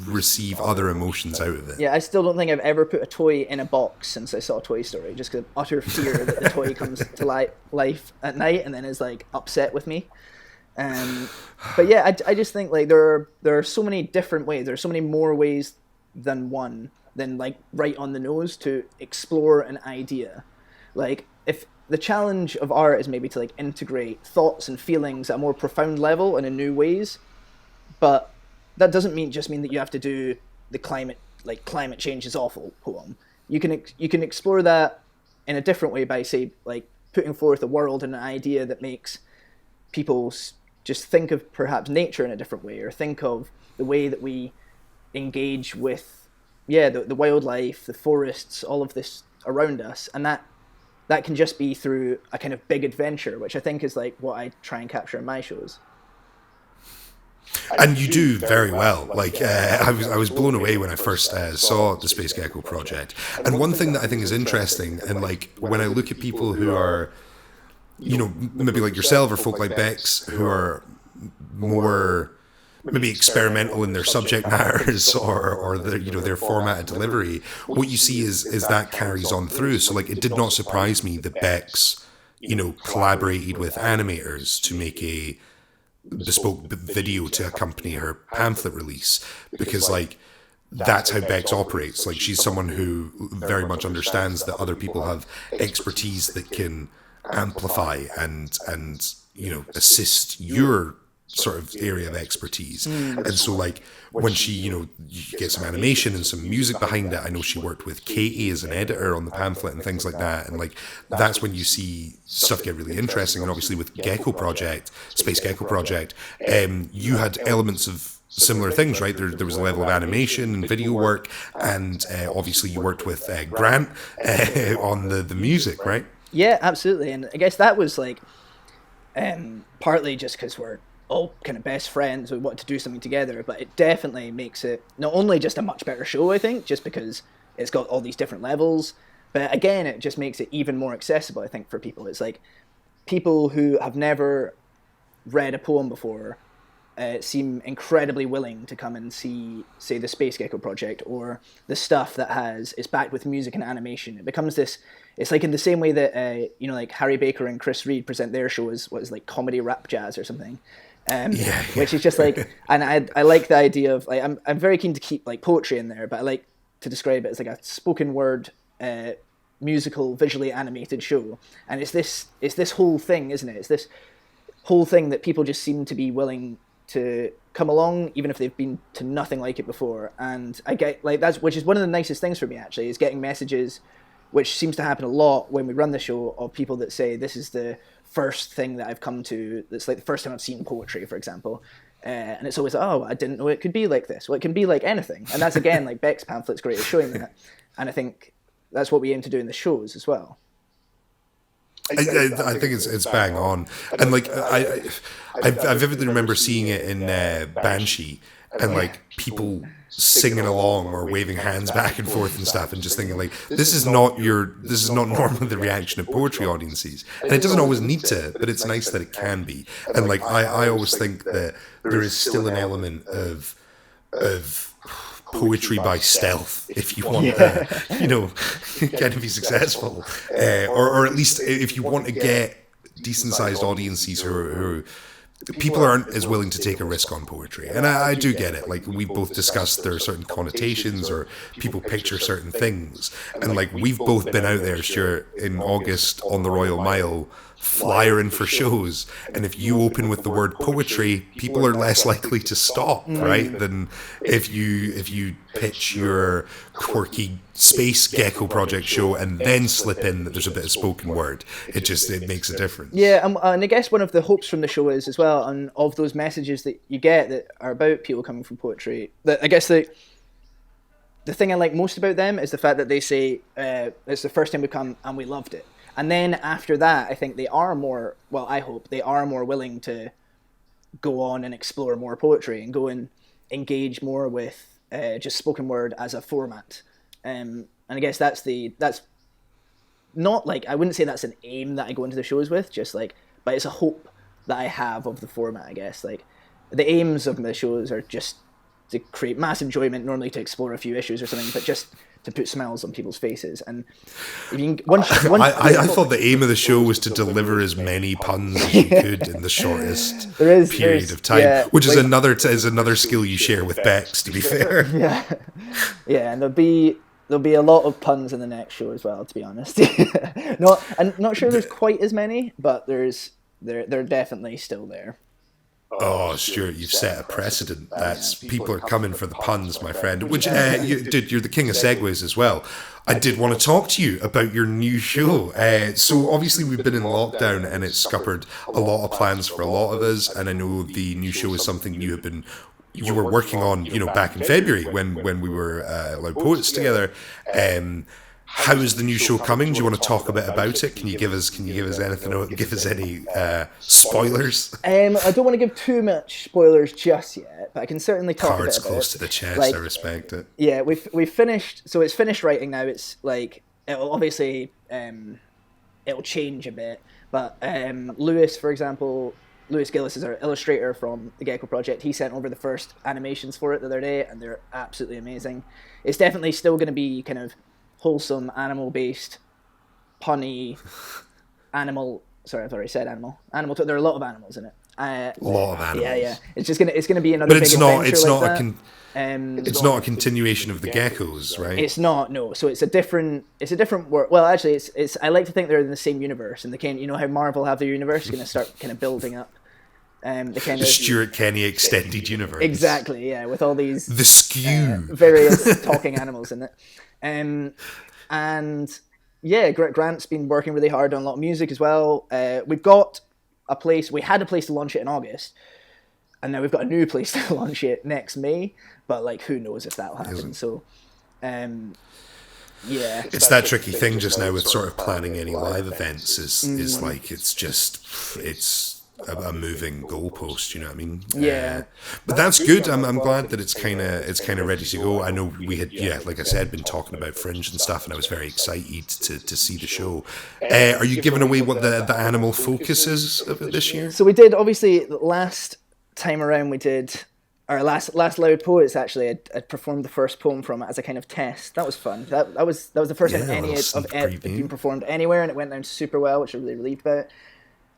receive other emotions out of it. Yeah, I still don't think I've ever put a toy in a box since I saw Toy Story, just because of utter fear that the toy comes to life at night and then is like upset with me. But yeah, I just think like there are so many different ways. There are so many more ways than one, than like right on the nose to explore an idea. Like if the challenge of art is maybe to like integrate thoughts and feelings at a more profound level and in new ways, but that doesn't mean that you have to do the climate change is awful poem. You can explore that in a different way by say like putting forth a world and an idea that makes people just think of perhaps nature in a different way, or think of the way that we engage with the wildlife, the forests, all of this around us, and that can just be through a kind of big adventure, which I think is like what I try and capture in my shows. And you do very well. Like I was blown away when I first saw the Space Gecko project. And one thing that I think is interesting, and like when I look at people who are, maybe like yourself or folk like Bex, who are more maybe experimental in their subject matters or their formatted delivery, what you see is that carries on through. So like it did not surprise me that Bex, collaborated with animators to make a bespoke video to accompany her pamphlet release, because like that's how Bex operates. Like she's someone who very much understands that other people have expertise that can amplify and assist your sort of area of expertise. And so like when she, you get some animation and some music behind it. I know she worked with Katie as an editor on the pamphlet and things like that. And like that's when you see stuff get really interesting. And obviously with Space Gecko Project, you had elements of similar things, right? There was a level of animation and video work, and obviously you worked with Grant on the music, right? Yeah, absolutely. And I guess that was like partly just because we're all kind of best friends, we wanted to do something together, but it definitely makes it not only just a much better show, I think, just because it's got all these different levels, but again, it just makes it even more accessible, I think, for people. It's like people who have never read a poem before seem incredibly willing to come and see, say, the Space Gecko Project or the stuff that is backed with music and animation. It becomes this, it's like in the same way that, like Harry Baker and Chris Reed present their show as what is like comedy rap jazz or something. Which is just like, and I like the idea of, like, I'm very keen to keep like poetry in there, but I like to describe it as like a spoken word, musical, visually animated show. And it's this whole thing, isn't it? It's this whole thing that people just seem to be willing to come along, even if they've been to nothing like it before. And I get like which is one of the nicest things for me, actually, is getting messages, which seems to happen a lot when we run the show, of people that say, this is the first thing that I've come to, that's like the first time I've seen poetry, for example. And it's always, oh, I didn't know it could be like this. Well, it can be like anything. And that's, again, like Beck's pamphlet's great at showing that. And I think that's what we aim to do in the shows as well. I think it's bang on, and like I vividly remember seeing it in Banshee, and like people singing along or waving hands back and forth and stuff, and just thinking like, this is not normally the reaction of poetry audiences, and it doesn't always need to, but it's nice that it can be. And like I always think that there is still an element of poetry by stealth, if you want to, kind of be successful, or at least if you want to get decent-sized audiences who people aren't as willing to take a risk on poetry. And I do get it. Like, we've both discussed there are certain connotations, or people picture certain things, and like we've both been out there, Stuart, in August on the Royal Mile, flyering for shows, and if you open with the word poetry, people are less likely to stop, right, than if you pitch your quirky Space Gecko Project show and then slip in that there's a bit of spoken word. It makes a difference. Yeah, and I guess one of the hopes from the show is as well, and of those messages that you get that are about people coming from poetry, that I guess the thing I like most about them is the fact that they say it's the first time we come and we loved it. And then after that, I think they are more, well, I hope they are more willing to go on and explore more poetry and go and engage more with just spoken word as a format. And I guess that's not like, I wouldn't say that's an aim that I go into the shows with, just like, but it's a hope that I have of the format, I guess. Like, the aims of the shows are just to create mass enjoyment, normally to explore a few issues or something, but just to put smiles on people's faces. And if you can, I thought the aim of the show was to deliver as many puns as you could in the shortest period of time, which is another skill you share with Bex, to be fair. And there'll be a lot of puns in the next show as well, to be honest. I'm not sure there's quite as many, but they're definitely still there. Oh, Stuart, you've set a precedent. People are coming for the puns, my friend. Which, you're the king of segues as well. I did want to talk to you about your new show. So obviously we've been in lockdown, and it's scuppered a lot of plans for a lot of us. And I know the new show is something you were working on, back in February when we were Loud Poets together. How is the new show coming? Do you want to talk a bit about it? Can you give us anything? Give us any spoilers? I don't want to give too much spoilers just yet, but I can certainly talk Cards a bit about close to the chest. I respect it. Yeah, we've finished. So it's finished writing now. It's like, it'll obviously it'll change a bit, but Lewis, for example. Lewis Gillis is our illustrator from the Gecko Project. He sent over the first animations for it the other day, and they're absolutely amazing. It's definitely still going to be kind of wholesome, animal-based, punny, animal. Sorry, I've already said animal. There are a lot of animals in it. A lot of animals. Yeah. It's gonna be another. But it's big not. It's like not that. It's not a continuation of the geckos, right? It's not. No. So it's a different world. Well, actually, it's. I like to think they're in the same universe, and they can. You know how Marvel have their universe, going to start kind of building up. The kind The of Stuart Kenny extended universe. exactly, yeah, with all these The skew. various talking animals in it. And yeah, Grant's been working really hard on a lot of music as well. We've got a place. We had a place to launch it in August, and now we've got a new place to launch it next May. But like, who knows if that'll happen? So, yeah, It's that tricky thing just now with sort of planning any live events is like it's a moving goalpost, you know what I mean? Yeah. But that's good. I'm glad that it's kind of ready to go. I know we had, like I said, been talking about Fringe and stuff, and I was very excited to see the show. Are you giving away what the animal focus is of it this year? So we did, obviously, last time around we did, our last Loud Poets, actually, I'd performed the first poem from it as a kind of test. That was fun. That was the first time any of it had been performed anywhere, and it went down super well, which I'm really relieved about.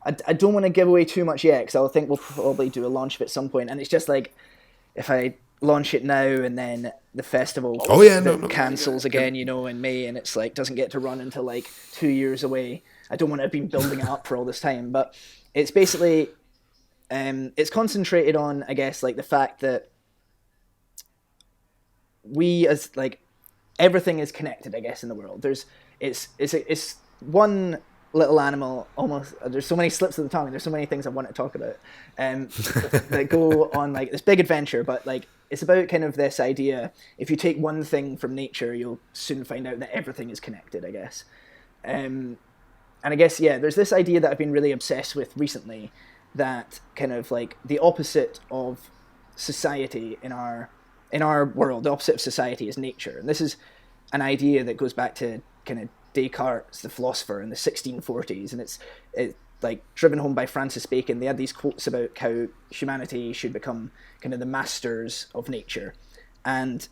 I don't want to give away too much yet, because I think we'll probably do a launch of it at some point, and it's just like, if I launch it now and then the festival cancels again, you know, in May, and it's like doesn't get to run until like 2 years away. I don't want to have been building it up for all this time, but it's basically it's concentrated on, I guess, like the fact that we as like everything is connected, I guess, in the world. It's one little animal, almost. There's so many slips of the tongue, and there's so many things I want to talk about that go on like this big adventure, but like it's about kind of this idea, if you take one thing from nature, you'll soon find out that everything is connected, I guess. And I guess, yeah, there's this idea that I've been really obsessed with recently, that kind of like the opposite of society in our world, the opposite of society is nature. And this is an idea that goes back to kind of Descartes, the philosopher, in the 1640s, and it's like driven home by Francis Bacon. They had these quotes about how humanity should become kind of the masters of nature, and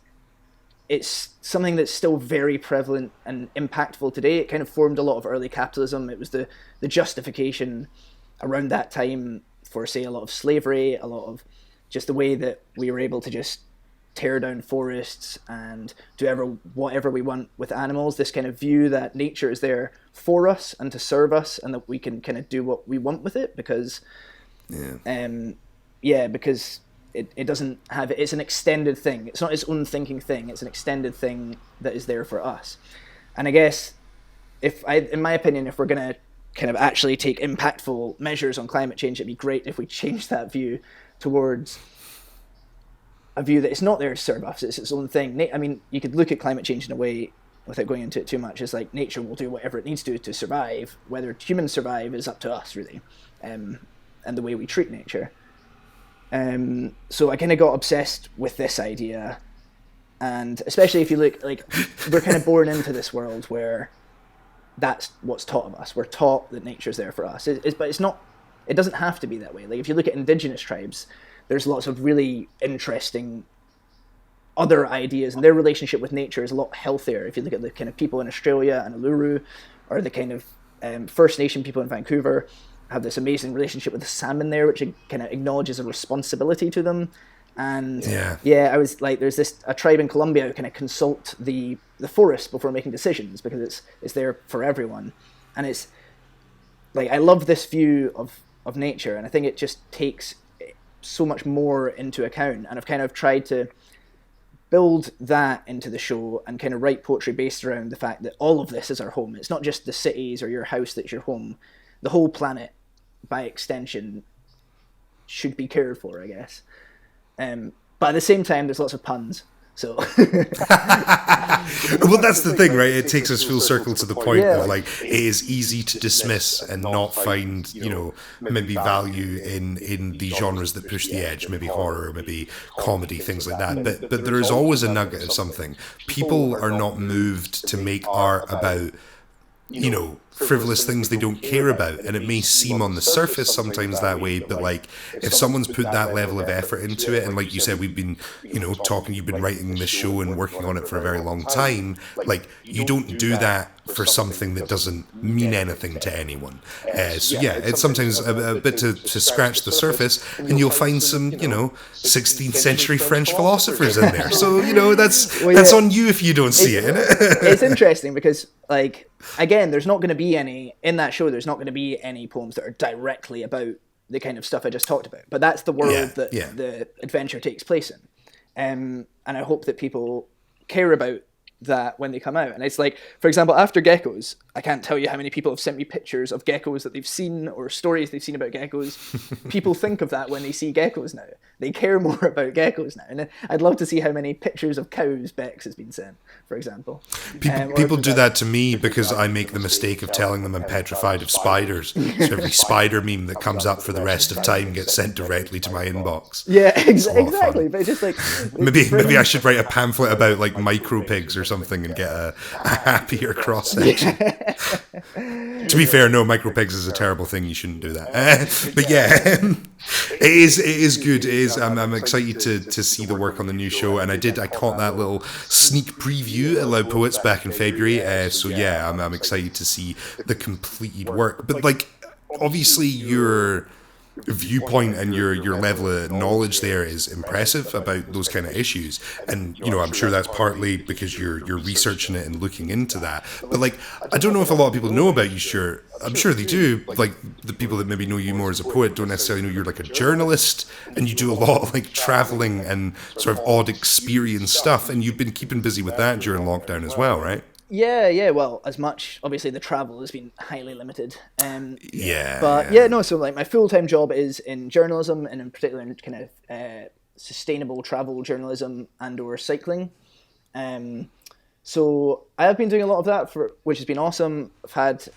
it's something that's still very prevalent and impactful today. It kind of formed a lot of early capitalism. It was the justification around that time for, say, a lot of slavery, a lot of just the way that we were able to just tear down forests and do whatever we want with animals. This kind of view that nature is there for us and to serve us, and that we can kind of do what we want with it, because because it doesn't have, it's an extended thing. It's not its own thinking thing. It's an extended thing that is there for us. And I guess, in my opinion, if we're going to kind of actually take impactful measures on climate change, it'd be great if we change that view towards a view that it's not there to serve us, it's its own thing. I mean, you could look at climate change in a way, without going into it too much, it's like nature will do whatever it needs to survive. Whether humans survive is up to us, really, and the way we treat nature. So I kind of got obsessed with this idea, and especially if you look, like, we're kind of born into this world where that's what's taught of us. We're taught that nature's there for us. But it's not. It doesn't have to be that way. Like, if you look at indigenous tribes, there's lots of really interesting other ideas, and their relationship with nature is a lot healthier. If you look at the kind of people in Australia and Uluru, or the kind of First Nation people in Vancouver, have this amazing relationship with the salmon there, which kind of acknowledges a responsibility to them. And I was like, there's a tribe in Colombia who kind of consult the forest before making decisions, because it's there for everyone. And it's like, I love this view of nature, and I think it just takes so much more into account, and I've kind of tried to build that into the show and kind of write poetry based around the fact that all of this is our home. It's not just the cities or your house that's your home. The whole planet, by extension, should be cared for, I guess. But at the same time, there's lots of puns. So well, that's the thing, right? It takes us full circle to the point of, like, it is easy to dismiss and not find, maybe value in the genres that push the edge, maybe horror, maybe comedy, things like that. But there is always a nugget of something. People are not moved to make art about, frivolous things they don't care about, and it may seem on the surface sometimes that way, but like, if someone's put that level of effort into it, and like you said, we've been you've been writing this show and working on it for a very long time, like, you don't do that for something that doesn't mean anything to anyone. It's sometimes a bit to scratch the surface, and you'll find some 16th century French philosophers in there, so that's on you if you don't see it. It's interesting because, like, again, there's not going to be any in that show. There's not going to be any poems that are directly about the kind of stuff I just talked about. But that's the world that yeah. the adventure takes place in. And I hope that people care about that when they come out. And it's like, for example, after geckos, I can't tell you how many people have sent me pictures of geckos that they've seen or stories they've seen about geckos. People think of that when they see geckos now. They care more about geckos now. And I'd love to see how many pictures of cows Bex has been sent, for example. People do that to me because I make the mistake of telling them I'm petrified of spiders. So every spider meme that comes up for the rest of time gets sent directly to my inbox. Yeah, exactly. But it's just like... Maybe I should write a pamphlet about like micro pigs or something and get a happier cross-section. To be fair, no, micro pigs is a terrible thing. You shouldn't do that. But yeah, it is good. It is. I'm excited to see the work on the new show, and I caught that little sneak preview at Loud Poets back in February. So yeah, I'm excited to see the completed work. But like, obviously, your viewpoint and your level of knowledge there is impressive about those kind of issues, and I'm sure that's partly because you're researching it and looking into that. But like, I don't know if a lot of people know about you, Stuart. I'm sure they do. Like, the people that maybe know you more as a poet don't necessarily know you're like a journalist, and you do a lot of like traveling and sort of odd experience stuff, and you've been keeping busy with that during lockdown as well, right? Yeah. Well, as much, obviously, the travel has been highly limited. So like my full-time job is in journalism, and in particular in kind of sustainable travel journalism and/or cycling. So I have been doing a lot of that which has been awesome. I've had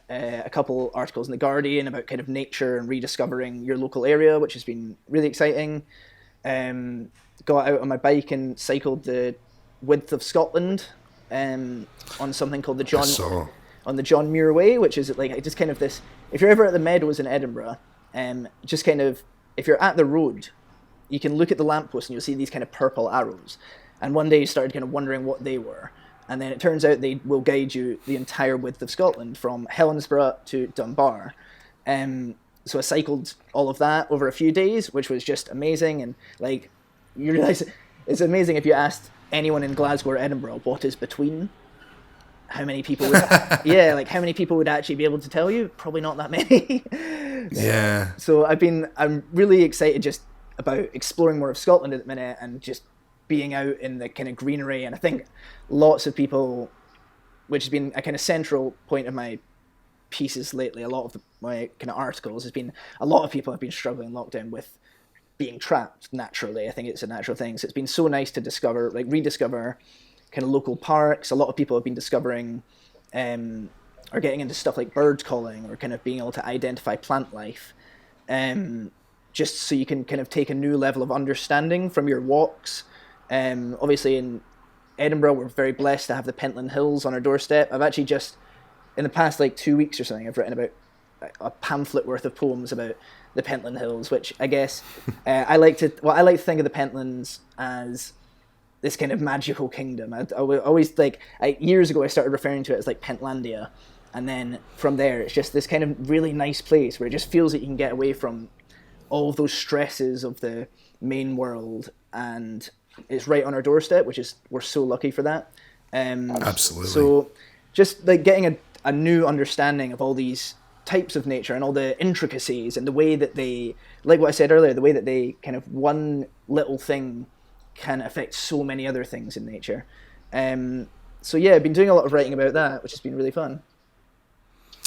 a couple articles in the Guardian about kind of nature and rediscovering your local area, which has been really exciting. Got out on my bike and cycled the width of Scotland. On something called the John Muir Way, which is like just kind of this. If you're ever at the Meadows in Edinburgh, just kind of if you're at the road, you can look at the lamppost and you'll see these kind of purple arrows. And one day you started kind of wondering what they were, and then it turns out they will guide you the entire width of Scotland from Helensburgh to Dunbar. So I cycled all of that over a few days, which was just amazing. And like, you realise it's amazing if you asked anyone in Glasgow or Edinburgh what is between, how many people would how many people would actually be able to tell you? Probably not that many. Yeah. So I'm really excited just about exploring more of Scotland at the minute and just being out in the kind of greenery. And I think lots of people, which has been a kind of central point of my pieces lately, a lot of my kind of articles, has been a lot of people have been struggling in lockdown with being trapped naturally. I think it's a natural thing. So it's been so nice to rediscover kind of local parks. A lot of people have been discovering or getting into stuff like bird calling or kind of being able to identify plant life. Just so you can kind of take a new level of understanding from your walks. Obviously in Edinburgh, we're very blessed to have the Pentland Hills on our doorstep. I've actually just, in the past like 2 weeks or something, I've written about a pamphlet worth of poems about the Pentland Hills, which I guess I like to think of the Pentlands as this kind of magical kingdom. I always years ago I started referring to it as like Pentlandia, and then from there it's just this kind of really nice place where it just feels that you can get away from all of those stresses of the main world, and it's right on our doorstep, which is, we're so lucky for that. Absolutely. So just like getting a new understanding of all these types of nature and all the intricacies and the way that they, like what I said earlier, the way that they kind of one little thing can affect so many other things in nature. So yeah, I've been doing a lot of writing about that, which has been really fun.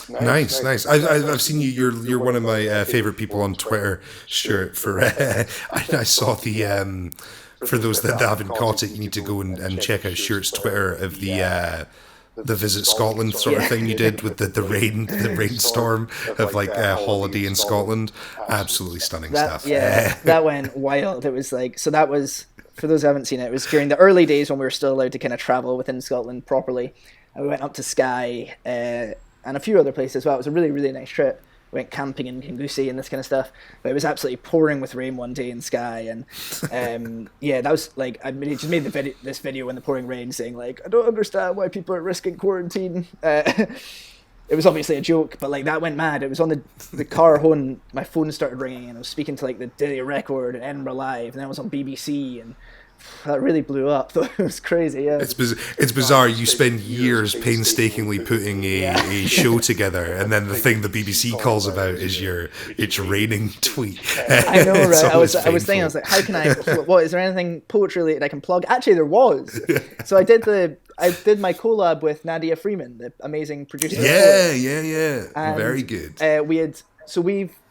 Nice. I've seen you. You're one of my favorite people on Twitter, Stuart. I saw the for those that haven't caught it, you need to go and check out Stuart's Twitter of the Visit Scotland sort of thing you did with the rainstorm of like a holiday in Scotland. Absolutely stunning stuff. Yeah, that went wild. It was like, so that was, for those who haven't seen it, it was during the early days when we were still allowed to kind of travel within Scotland properly. And we went up to Skye and a few other places as well. It was a really, really nice trip. We went camping in Kingussie and this kind of stuff, but it was absolutely pouring with rain one day in Skye, and that was like, I just made this video in the pouring rain saying like, I don't understand why people are risking quarantine. It was obviously a joke, but like that went mad. It was on the car home, my phone started ringing and I was speaking to like the Daily Record and Edinburgh Live, and then I was on BBC and That really blew up. It was crazy, yeah. It's bizarre. You spend years painstakingly putting a show together, and then the thing the BBC calls about is your "it's raining" tweet. I know, right? I was painful. thinking, I was like, how can I? What is there anything poetry related I can plug? Actually, there was. So I did my collab with Nadia Freeman, the amazing producer. Yeah. And, Very good.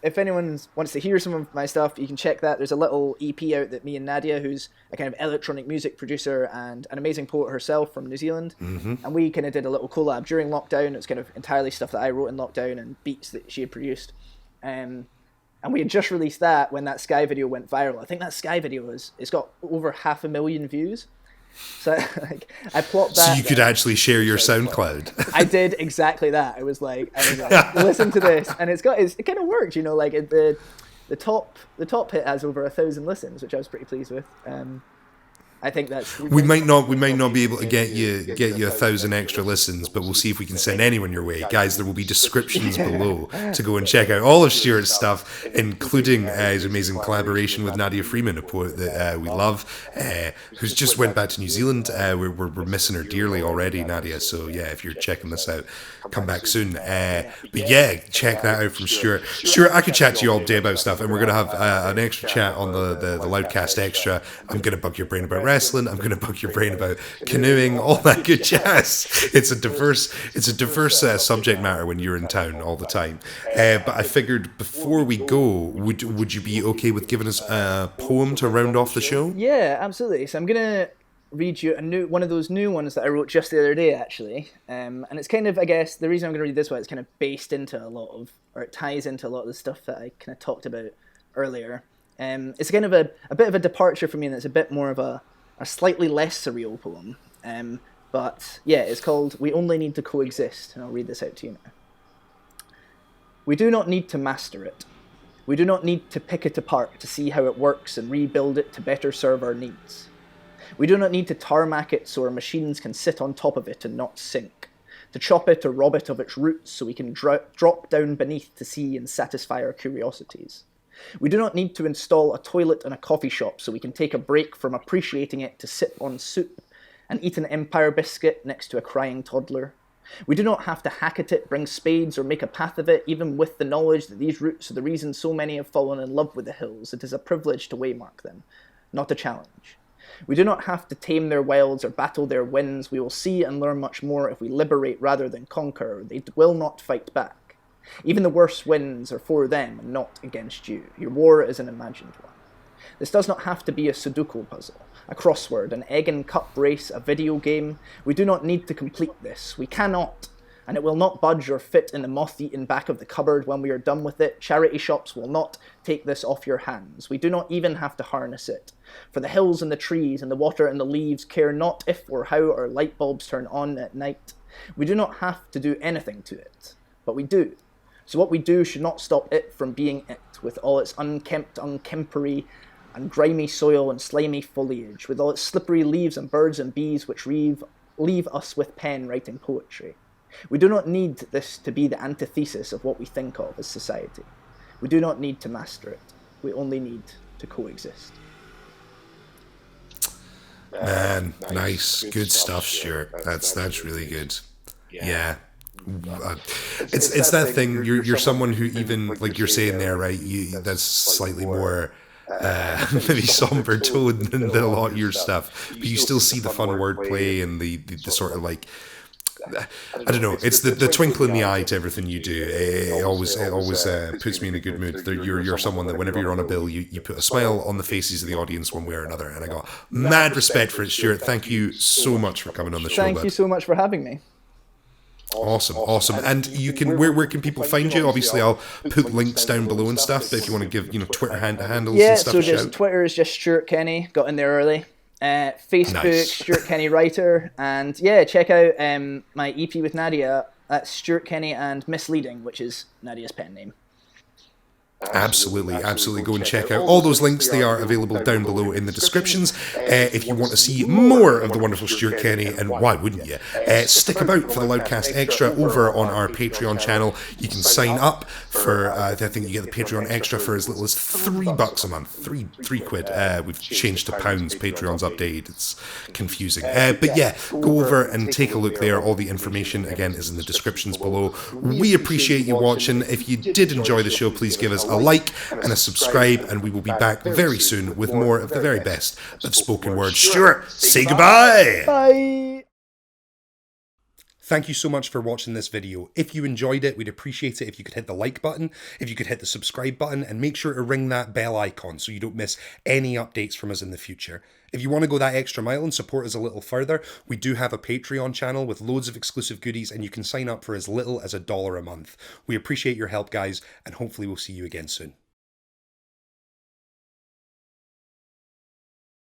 If anyone wants to hear some of my stuff, you can check that. There's a little EP out that me and Nadia, who's a kind of electronic music producer and an amazing poet herself from New Zealand, and we kind of did a little collab during lockdown. It's kind of entirely stuff that I wrote in lockdown and beats that she had produced. And we had just released that when that Sky video went viral. I think that Sky video it's got over 500,000 views. So I plopped that. So you could actually share your SoundCloud. I did exactly that. I was like, listen to this, and it kind of worked, like the top hit has over 1,000 listens, which I was pretty pleased with. I think that's. We might not be able to get you 1,000 extra listens, but we'll see if we can send anyone your way, guys. There will be descriptions below to go and check out all of Stuart's stuff, including his amazing collaboration with Nadia Freeman, a poet that we love, who's just went back to New Zealand. We're missing her dearly already, Nadia. So yeah, if you're checking this out, come back soon. But yeah, check that out from Stuart. Stuart, I could chat to you all day about stuff, and we're gonna have an extra chat on the Loudcast extra. I'm gonna bug your brain about wrestling. I'm going to bug your brain about canoeing, all that good jazz. It's a diverse subject matter when you're in town all the time. But I figured before we go, would you be okay with giving us a poem to round off the show? Yeah, absolutely. So I'm going to read you one of those new ones that I wrote just the other day, actually. And it's kind of, I guess, the reason I'm going to read this one, it's kind of based into it ties into a lot of the stuff that I kind of talked about earlier. It's kind of a bit of a departure for me, and it's a bit more of a slightly less surreal poem. But yeah, it's called We Only Need to Coexist, and I'll read this out to you now. We do not need to master it. We do not need to pick it apart to see how it works and rebuild it to better serve our needs. We do not need to tarmac it so our machines can sit on top of it and not sink, to chop it or rob it of its roots so we can drop down beneath to see and satisfy our curiosities. We do not need to install a toilet and a coffee shop so we can take a break from appreciating it to sip on soup and eat an Empire biscuit next to a crying toddler. We do not have to hack at it, bring spades, or make a path of it, even with the knowledge that these roots are the reason so many have fallen in love with the hills. It is a privilege to waymark them, not a challenge. We do not have to tame their wilds or battle their winds. We will see and learn much more if we liberate rather than conquer. They will not fight back. Even the worst winds are for them and not against you. Your war is an imagined one. This does not have to be a Sudoku puzzle, a crossword, an egg and cup race, a video game. We do not need to complete this. We cannot, and it will not budge or fit in the moth-eaten back of the cupboard when we are done with it. Charity shops will not take this off your hands. We do not even have to harness it. For the hills and the trees and the water and the leaves care not if or how our light bulbs turn on at night. We do not have to do anything to it, but we do. So what we do should not stop it from being it, with all its unkempt, unkempery, and grimy soil and slimy foliage, with all its slippery leaves and birds and bees which leave us with pen writing poetry. We do not need this to be the antithesis of what we think of as society. We do not need to master it. We only need to coexist. Man, nice. Good stuff, Stuart. That's really good. Yeah. It's that thing. You're someone who, even like you're saying there, right? That's slightly more maybe somber tone than a lot of your stuff, but you still see the fun wordplay and the sort of like, I don't know. It's the twinkle in the eye to everything you do. It always puts me in a good mood. You're someone that whenever you're on a bill, you put a smile on the faces of the audience one way or another. And I got mad respect for it, Stuart. Thank you so much for coming on the show. Thank you so much for having me. Awesome. And you can where can people find you? Obviously, I'll put links down below and stuff. But if you want to give Twitter handles and stuff, so just Twitter is just Stuart Kenny. Got in there early. Facebook, nice. Stuart Kenny Writer, and yeah, check out my EP with Nadia. That's Stuart Kenny and Misleading, which is Nadia's pen name. Absolutely, absolutely. Go and check out all those links. They are available down below in the descriptions. If you want to see more of the wonderful Stuart Kenny, and why wouldn't you, stick about for the Loudcast Extra over on our Patreon channel. You can sign up for, I think you get the Patreon Extra for as little as $3 a month. Three quid. We've changed to pounds. Patreon's updated. It's confusing. But yeah, go over and take a look there. All the information, again, is in the descriptions below. We appreciate you watching. If you did enjoy the show, please give us a like and a subscribe, and we will be back very soon with more of the very best of spoken word. Stuart, say goodbye! Bye! Thank you so much for watching this video. If you enjoyed it, we'd appreciate it if you could hit the like button, if you could hit the subscribe button, and make sure to ring that bell icon so you don't miss any updates from us in the future. If you want to go that extra mile and support us a little further, we do have a Patreon channel with loads of exclusive goodies, and you can sign up for as little as $1 a month. We appreciate your help, guys, and hopefully we'll see you again soon.